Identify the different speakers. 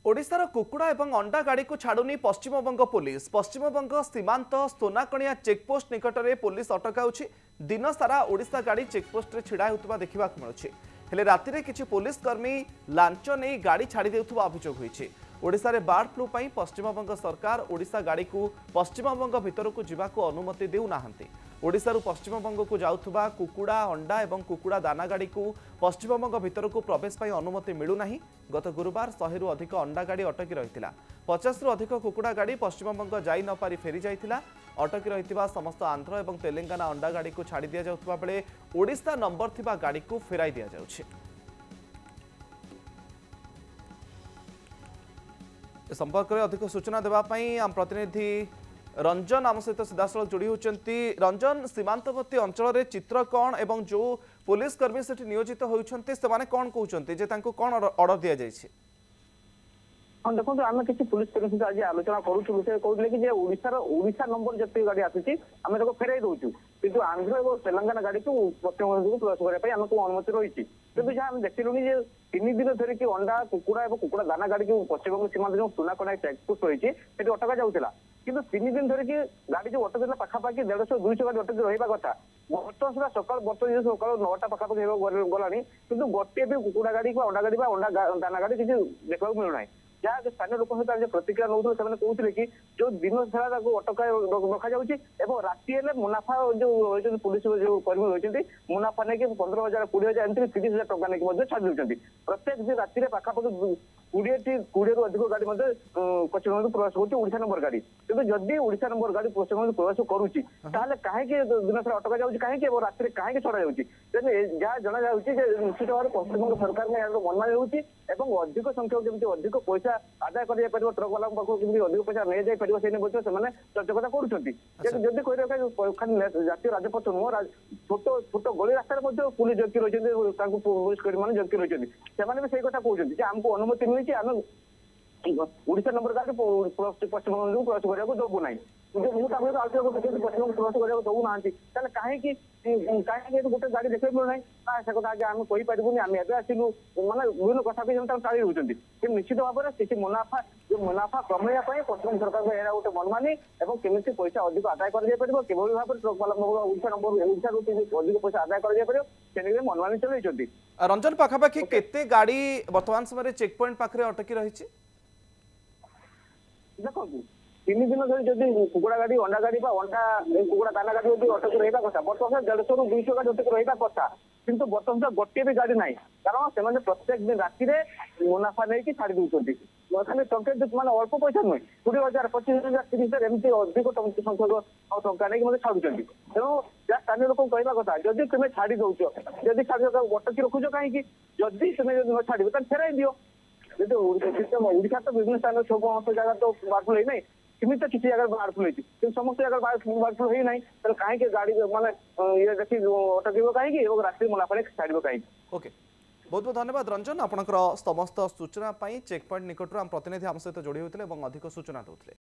Speaker 1: ओडिशार कुकुड़ा एवं अंडा गाड़ी को छाड़ुनी पश्चिमबंग पुलिस। पश्चिमबंग सीमांत सोनाकणिया चेकपोस्ट निकट में पुलिस अटकाउछि। दिन सारा ओडिशा गाड़ी चेकपोस्ट रे छिड़ा होतबा देखिबा मिलुछि। हेले राति रे किछि पुलिस कर्मी लांच नै गाड़ी छाड़ी देउथबा अभियोग होइछि। ओडिशा रे बर्ड फ्लू पई पश्चिमबंग सरकार ओडिशा गाड़ी को पश्चिमबंग भितर को जीवाको अनुमति देउ नाहंती। ओडिशा रु पश्चिमबंग को जाउथबा कुकुड़ा अंडा एवं कुकुड़ा दाना गाड़ी को पश्चिमबंग भितर को प्रवेश पई अनुमति मिलु नाही। गत गुरुवार 100 रु अधिक अंडा गाड़ी अटकी रहितिला। 50 रु अधिक कुकुड़ा गाड़ी पश्चिमबंग जाई न पारी फेरी जाइतिला। अटकी रहितिबा समस्त आंध्र एवं तेलंगाना अंडा गाड़ी को छाड़ी दिया जाउथबा बेले ओडिशा नंबर थिबा गाड़ी को फेराई दिया जाउछि। संपर्क में अधिक सूचना देवाई आम प्रतिनिधि रंजन आम सहित सीधासल जोड़ी होती। रंजन, सीमांतवर्ती अंचल में चित्र कौन एवं जो पुलिस कर्मी से नियोजित होती से कौन कहते कौन ऑर्डर दि जाए?
Speaker 2: हाँ देखो आम कि पुलिस कर्मी सहित आज आलोचना करूँ से कहते कि ओडिशा नंबर जिते गाड़ी आसूसी आम फेरई दौचु कि आंध्र और तेलंगाना गाड़ी को पश्चिमबंग को प्रवेश करने आमको अनुमति रही कि जहाँ आम देखिलुनि जे 3 दिन धरिकी अंडा कुकुड़ा और कुकुड़ा दाना गाड़ी को पश्चिमबंग सीमांत जो सुनाकणा चेकपोस्ट रही अटका जाऊला कि 3 दिन धरिकी गाड़ी जो अटक पाखापाखि 150-200 गाड़ी अटक रहा कथा बर्तमान सुधा सकाल बर्तमान सकाल 9टा पाखापाखि गला कि गोटे भी कुकुड़ा गाड़ी को अंडा गाड़ी अंडा दाना गाड़ी किसी देखा मिलूना जहाँ स्थानीय लोक सहित प्रतिक्रिया नौते कहते कि जो दिन सारा अटका रखा जाऊँगी राति मुनाफा जो पुलिस जो कर्मी रही मुनाफा नहीं 15,000 20,000 एमती 30,000 टका नहीं छाड़ी देते प्रत्येक दिन राति पाखापाखि 20 रु अधिक गाड़ी पश्चिमबंग प्रवेश कर नंबर गाड़ी कि जदि ओडिशा नंबर गाड़ी पश्चिमबंग प्रवेश करुच्ची कहीं दिन सारा अटका जाऊँगी कहीं राति कहीं छड़ा जाऊँगी जहाँ जना जाऊँगी निश्चित भाव में पश्चिमबंग सरकार मनमानी होती अधिक संख्यक जमी अधिक पैसा आदाय कर ट्रक वाला पाखु अधिक पैसा नहीं जापर से चर्चा करुँच खाली जातीय राजपथ नुह छोट छोट गली रास्तार पुलिस जबकि रही पुलिस कर्मी जबकि रही से कथा कहते आमको अनुमति मिली आम ओडिशा नंबर गाड़ी पश्चिमबंग को प्रवेश करने दबू ना पश्चिमबंग प्रवेश करने दबू ना कहीं कहीं गोटे गाड़ी देखा मिलूना से कथा आगे आम कहीपरूनी आम एवं आसलु मानने विभिन्न कथा भी टाड़ी रोचे कि निश्चित भाव में किसी मुनाफा जो मुनाफा कमेया पश्चिमबंग सरकार यह गोटे मनमानी और केमी पैसा अधिक आदाय कर भाव में ट्रक वाला ओडिशा नंबर ओडिशा अधिक पैसा आदाय कर मनमानी चलती।
Speaker 1: रंजन, पाखापाखि केते गाड़ी वर्तमान समय चेक पॉइंट पाखे अटकी रही?
Speaker 2: देखो 3 दिन धरी जदि कुकुड़ा गाड़ी अंडा गाड़ी अंडा कुकुड़ा दाना गाड़ी अटक रहा कथा बर्तमान 150 रु 200 गाड़ी अटक रहा कथा किंतु बर्तमान गोटे भी गाड़ी ना कारण से प्रत्येक दिन राति मुनाफा नहीं छाड़ी दूसरी खाली टंके मैंने अल्प पैसा नुहे 20,000 25,000 30,000 एमती अधिक संख्यक टंका नहीं छाड़ुं तेणु जहाँ स्थानीय लोक कहवा कथा जदि तुम छाड़ी दौच जदि छाड़ अटकी रखुच कहीं जदि तुम न छाड़ फेराई दियो ओडिशा तो विभिन्न स्थान सब जगह तो बारफुल है नहीं किमी तो किसी जगह बारफुल है समस्त जगह बारफुल है नहीं कहीं गाड़ी माने ये देखिए अटक कहीं रात्रि मुनाफा छाड़ कहीं।
Speaker 1: ओके, बहुत बहुत धन्यवाद रंजन, आपंकर समस्त सूचना चेक पॉइंट निकटर आम प्रतिनिधि आम सहित जोड़ी होते अधिक सूचना देते।